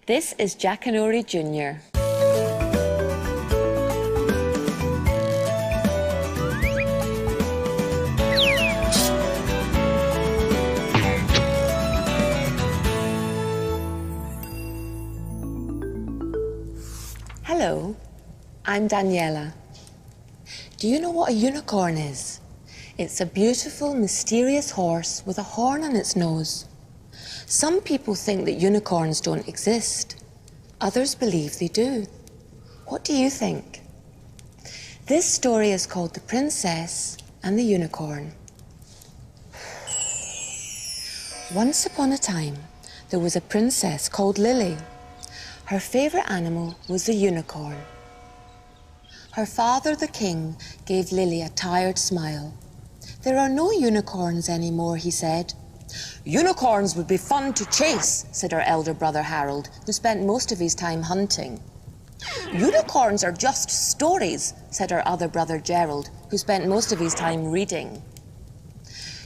This is Jackanory Jr. Hello, I'm Daniela. Do you know what a unicorn is? It's a beautiful, mysterious horse with a horn on its nose. Some people think that unicorns don't exist. Others believe they do. What do you think? This story is called The Princess and the Unicorn. Once upon a time, there was a princess called Lily. Her favourite animal was the unicorn. Her father, the king, gave Lily a tired smile. "There are no unicorns anymore," he said. "Unicorns would be fun to chase," said her elder brother Harold, who spent most of his time hunting. "Unicorns are just stories," said her other brother Gerald, who spent most of his time reading.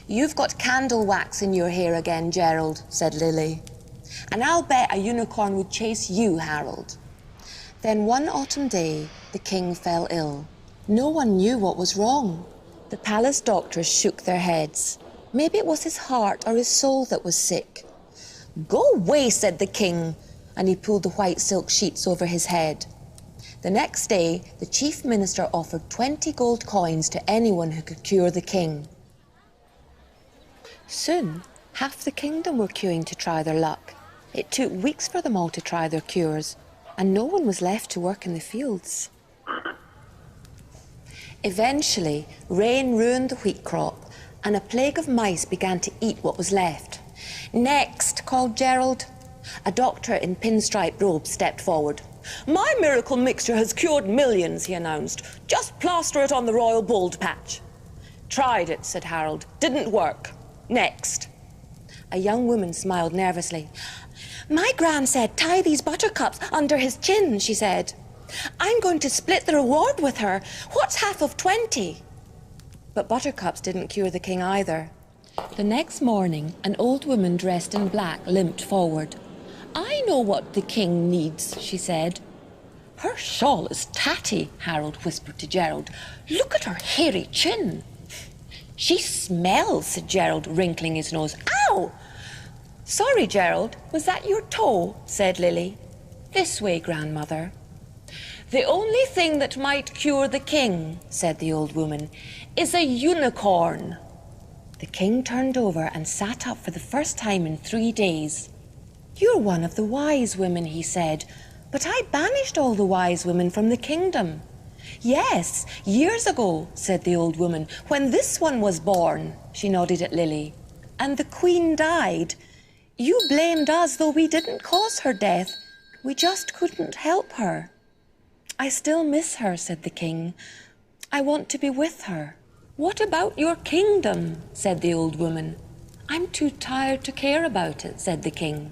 "You've got candle wax in your hair again, Gerald," said Lily. "And I'll bet a unicorn would chase you, Harold." Then one autumn day, the king fell ill. No one knew what was wrong. The palace doctors shook their heads. Maybe it was his heart or his soul that was sick. "Go away," said the king, and he pulled the white silk sheets over his head. The next day, the chief minister offered 20 gold coins to anyone who could cure the king. Soon, half the kingdom were queuing to try their luck. It took weeks for them all to try their cures, and no one was left to work in the fields. Eventually, rain ruined the wheat crop, and a plague of mice began to eat what was left. "Next," called Gerald. A doctor in pinstripe robes stepped forward. "My miracle mixture has cured millions," he announced. "Just plaster it on the royal bald patch." "Tried it," said Harold. "Didn't work. Next." A young woman smiled nervously. "My gran said tie these buttercups under his chin," she said. "I'm going to split the reward with her. What's half of 20? But buttercups didn't cure the king either. The next morning, an old woman dressed in black limped forward. "I know what the king needs," she said. "Her shawl is tatty," Harold whispered to Gerald. "Look at her hairy chin." "She smells," said Gerald, wrinkling his nose. "Ow!" "Sorry, Gerald, was that your toe?" said Lily. "This way, grandmother." "The only thing that might cure the king," said the old woman, "is a unicorn." The king turned over and sat up for the first time in 3 days. "You're one of the wise women," he said, "but I banished all the wise women from the kingdom." "Yes, years ago," said the old woman, "when this one was born." She nodded at Lily. "And the queen died. You blamed us, though we didn't cause her death. We just couldn't help her." "I still miss her," said the king. "I want to be with her." "What about your kingdom?" said the old woman. "I'm too tired to care about it," said the king.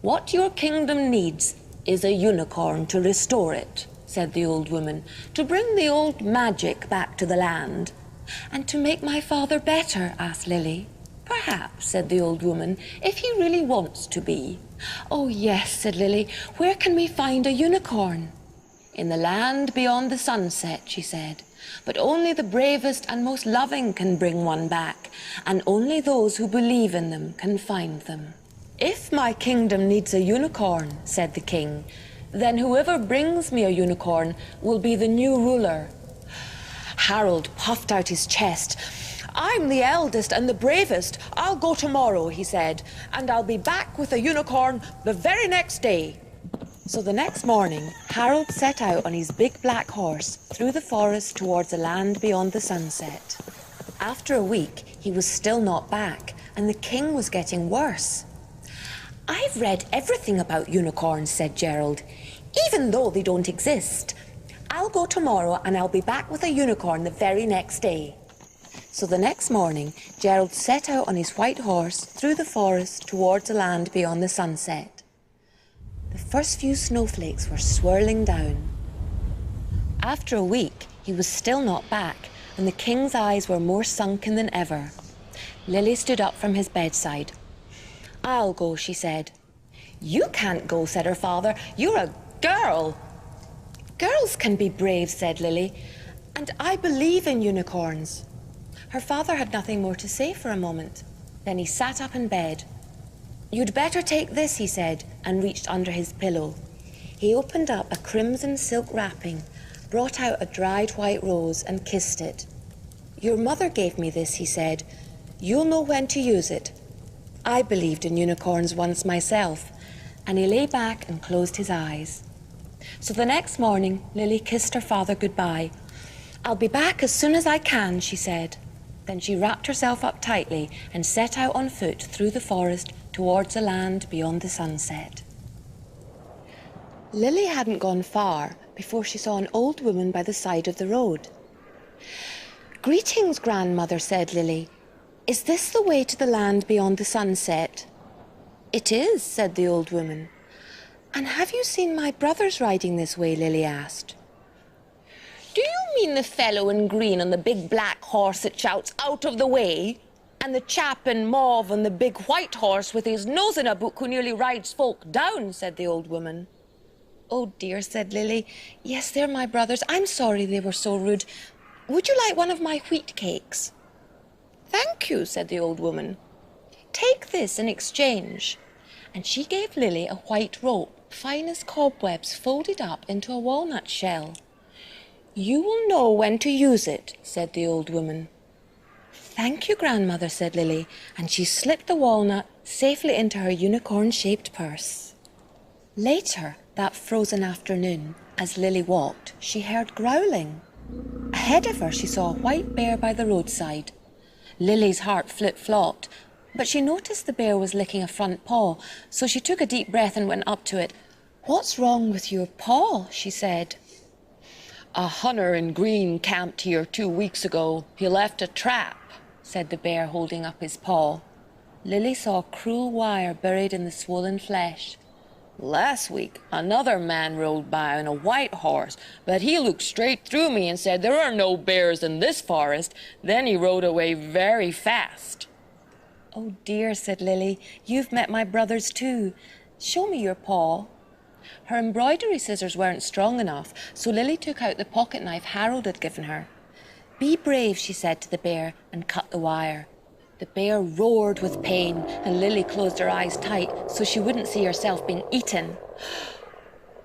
"What your kingdom needs is a unicorn to restore it," said the old woman, "to bring the old magic back to the land." "And to make my father better?" asked Lily. "Perhaps," said the old woman, "if he really wants to be." "Oh, yes," said Lily. "Where can we find a unicorn?" "In the land beyond the sunset," she said. "But only the bravest and most loving can bring one back, and only those who believe in them can find them." "If my kingdom needs a unicorn," said the king, "then whoever brings me a unicorn will be the new ruler." Harold puffed out his chest. "I'm the eldest and the bravest. I'll go tomorrow," he said, "and I'll be back with a unicorn the very next day." So the next morning, Harold set out on his big black horse through the forest towards a land beyond the sunset. After a week, he was still not back, and the king was getting worse. "I've read everything about unicorns," said Gerald, "even though they don't exist. I'll go tomorrow and I'll be back with a unicorn the very next day." So the next morning, Gerald set out on his white horse through the forest towards a land beyond the sunset. The first few snowflakes were swirling down. After a week, he was still not back, and the king's eyes were more sunken than ever. Lily stood up from his bedside. "I'll go," she said. "You can't go," said her father. "You're a girl." "Girls can be brave," said Lily, "and I believe in unicorns." Her father had nothing more to say for a moment. Then he sat up in bed. "You'd better take this," he said, and reached under his pillow. He opened up a crimson silk wrapping, brought out a dried white rose and kissed it. "Your mother gave me this," he said. "You'll know when to use it. I believed in unicorns once myself." And he lay back and closed his eyes. So the next morning, Lily kissed her father goodbye. "I'll be back as soon as I can," she said. Then she wrapped herself up tightly and set out on foot through the forest towards a land beyond the sunset. Lily hadn't gone far before she saw an old woman by the side of the road. "Greetings, grandmother," said Lily. "Is this the way to the land beyond the sunset?" "It is," said the old woman. "And have you seen my brothers riding this way?" Lily asked. "Do you mean the fellow in green on the big black horse that shouts 'Out of the way'? And the chap in mauve on the big white horse with his nose in a book who nearly rides folk down?" said the old woman. "Oh dear," said Lily. "Yes, they're my brothers. I'm sorry they were so rude. Would you like one of my wheat cakes?" "Thank you," said the old woman. "Take this in exchange." And she gave Lily a white rope, fine as cobwebs, folded up into a walnut shell. "You will know when to use it," said the old woman. "Thank you, grandmother," said Lily, and she slipped the walnut safely into her unicorn-shaped purse. Later, that frozen afternoon, as Lily walked, she heard growling. Ahead of her, she saw a white bear by the roadside. Lily's heart flip-flopped, but she noticed the bear was licking a front paw, so she took a deep breath and went up to it. "What's wrong with your paw?" she said. "A hunter in green camped here 2 weeks ago. He left a trap," said the bear, holding up his paw. Lily saw cruel wire buried in the swollen flesh. "Last week, another man rode by on a white horse, but he looked straight through me and said, 'There are no bears in this forest.' Then he rode away very fast." "Oh dear," said Lily, "you've met my brothers too. Show me your paw." Her embroidery scissors weren't strong enough, so Lily took out the pocket knife Harold had given her. "Be brave," she said to the bear, and cut the wire. The bear roared with pain, and Lily closed her eyes tight so she wouldn't see herself being eaten.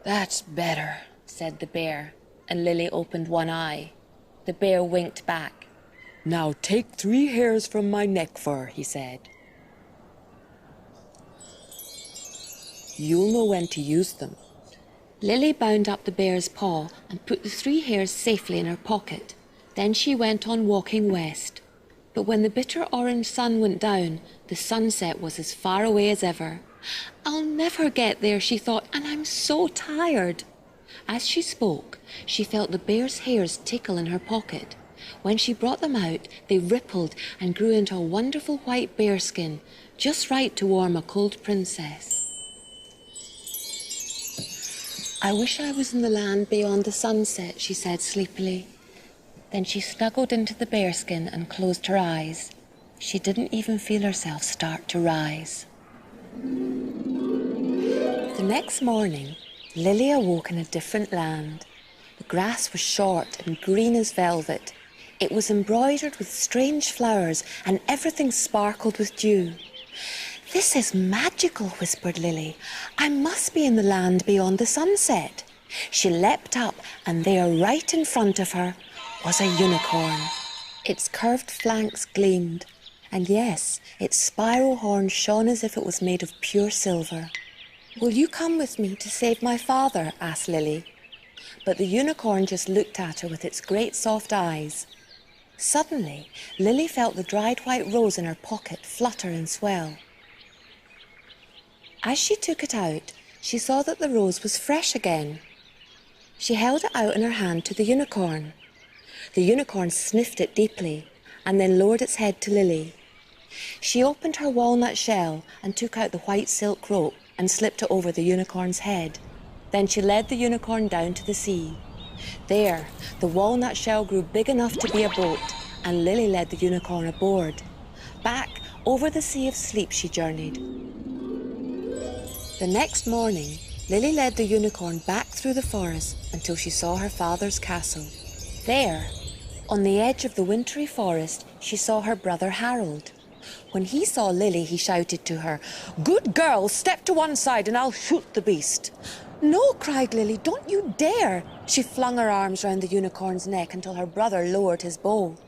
"That's better," said the bear, and Lily opened one eye. The bear winked back. "Now take 3 hairs from my neck fur," he said. "You'll know when to use them." Lily bound up the bear's paw and put the 3 hairs safely in her pocket. Then she went on walking west. But when the bitter orange sun went down, the sunset was as far away as ever. "I'll never get there," she thought, "and I'm so tired." As she spoke, she felt the bear's hairs tickle in her pocket. When she brought them out, they rippled and grew into a wonderful white bearskin, just right to warm a cold princess. "I wish I was in the land beyond the sunset," she said sleepily. Then she snuggled into the bearskin and closed her eyes. She didn't even feel herself start to rise. The next morning, Lily awoke in a different land. The grass was short and green as velvet. It was embroidered with strange flowers, and everything sparkled with dew. "This is magical," whispered Lily. "I must be in the land beyond the sunset." She leapt up, and there, right in front of her, was a unicorn. Its curved flanks gleamed, and yes, its spiral horn shone as if it was made of pure silver. "Will you come with me to save my father?" asked Lily. But the unicorn just looked at her with its great soft eyes. Suddenly, Lily felt the dried white rose in her pocket flutter and swell. As she took it out, she saw that the rose was fresh again. She held it out in her hand to the unicorn. The unicorn sniffed it deeply and then lowered its head to Lily. She opened her walnut shell and took out the white silk rope and slipped it over the unicorn's head. Then she led the unicorn down to the sea. There, the walnut shell grew big enough to be a boat, and Lily led the unicorn aboard. Back over the sea of sleep she journeyed. The next morning, Lily led the unicorn back through the forest until she saw her father's castle. There, on the edge of the wintry forest, she saw her brother Harold. When he saw Lily, he shouted to her, "Good girl, step to one side and I'll shoot the beast." "No," cried Lily, "don't you dare." She flung her arms round the unicorn's neck until her brother lowered his bow.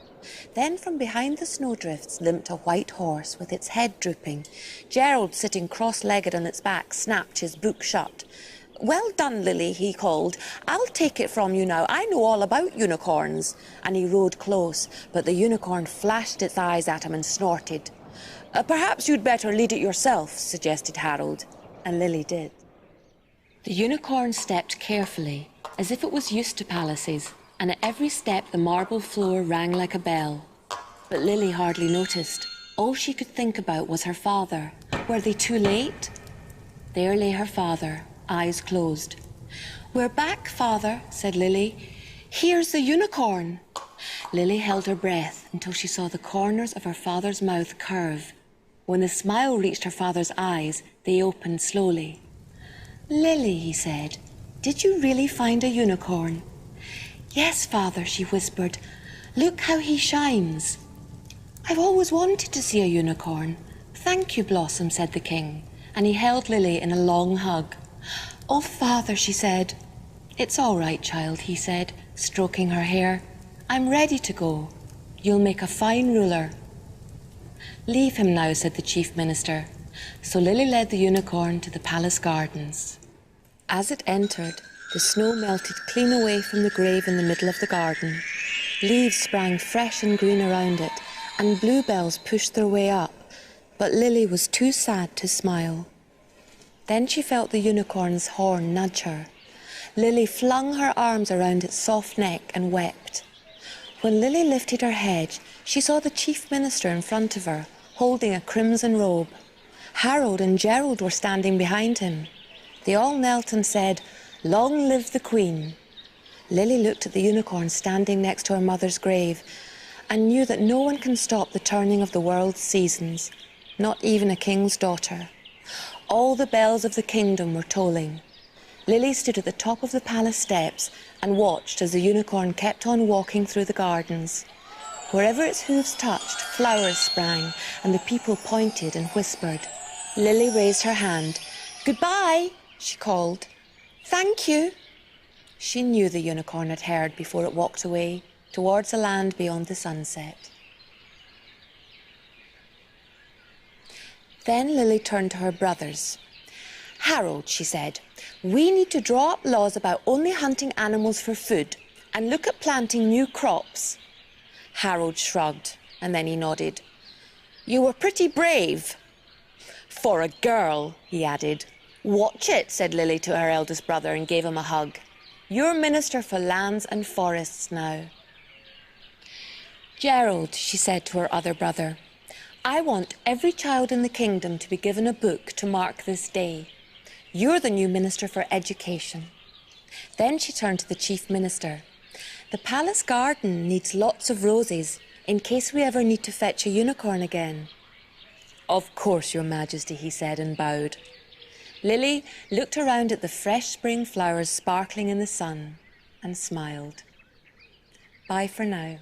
Then from behind the snowdrifts limped a white horse with its head drooping. Gerald, sitting cross-legged on its back, snapped his book shut. "Well done, Lily," he called. "I'll take it from you now. I know all about unicorns." And he rode close, but the unicorn flashed its eyes at him and snorted. Perhaps you'd better lead it yourself," suggested Harold, and Lily did. The unicorn stepped carefully, as if it was used to palaces, and at every step the marble floor rang like a bell. But Lily hardly noticed. All she could think about was her father. Were they too late? There lay her father, eyes closed. "We're back, father," said Lily. "Here's the unicorn." Lily held her breath until she saw the corners of her father's mouth curve. When the smile reached her father's eyes, they opened slowly. "Lily," he said, "did you really find a unicorn?" "Yes, father," she whispered. "Look how he shines." "I've always wanted to see a unicorn." "Thank you, Blossom," said the king, and he held Lily in a long hug. "Oh, father," she said. "It's all right, child," he said, stroking her hair. "I'm ready to go. You'll make a fine ruler." "Leave him now," said the chief minister. So Lily led the unicorn to the palace gardens. As it entered, the snow melted clean away from the grave in the middle of the garden. Leaves sprang fresh and green around it, and bluebells pushed their way up, but Lily was too sad to smile. Then she felt the unicorn's horn nudge her. Lily flung her arms around its soft neck and wept. When Lily lifted her head, she saw the chief minister in front of her, holding a crimson robe. Harold and Gerald were standing behind him. They all knelt and said, "Long live the Queen." Lily looked at the unicorn standing next to her mother's grave and knew that no one can stop the turning of the world's seasons, not even a king's daughter. All the bells of the kingdom were tolling. Lily stood at the top of the palace steps and watched as the unicorn kept on walking through the gardens. Wherever its hooves touched, flowers sprang, and the people pointed and whispered. Lily raised her hand. "Goodbye," she called. "Thank you." She knew the unicorn had heard before it walked away towards a land beyond the sunset. Then Lily turned to her brothers. "Harold," she said, "we need to draw up laws about only hunting animals for food and look at planting new crops." Harold shrugged, and then he nodded. "You were pretty brave." "For a girl," he added. "Watch it," said Lily to her eldest brother and gave him a hug. "You're Minister for Lands and Forests now." "Gerald," she said to her other brother, "I want every child in the kingdom to be given a book to mark this day. You're the new Minister for Education." Then she turned to the chief minister. "The palace garden needs lots of roses in case we ever need to fetch a unicorn again." "Of course, Your Majesty," he said and bowed. Lily looked around at the fresh spring flowers sparkling in the sun and smiled. Bye for now.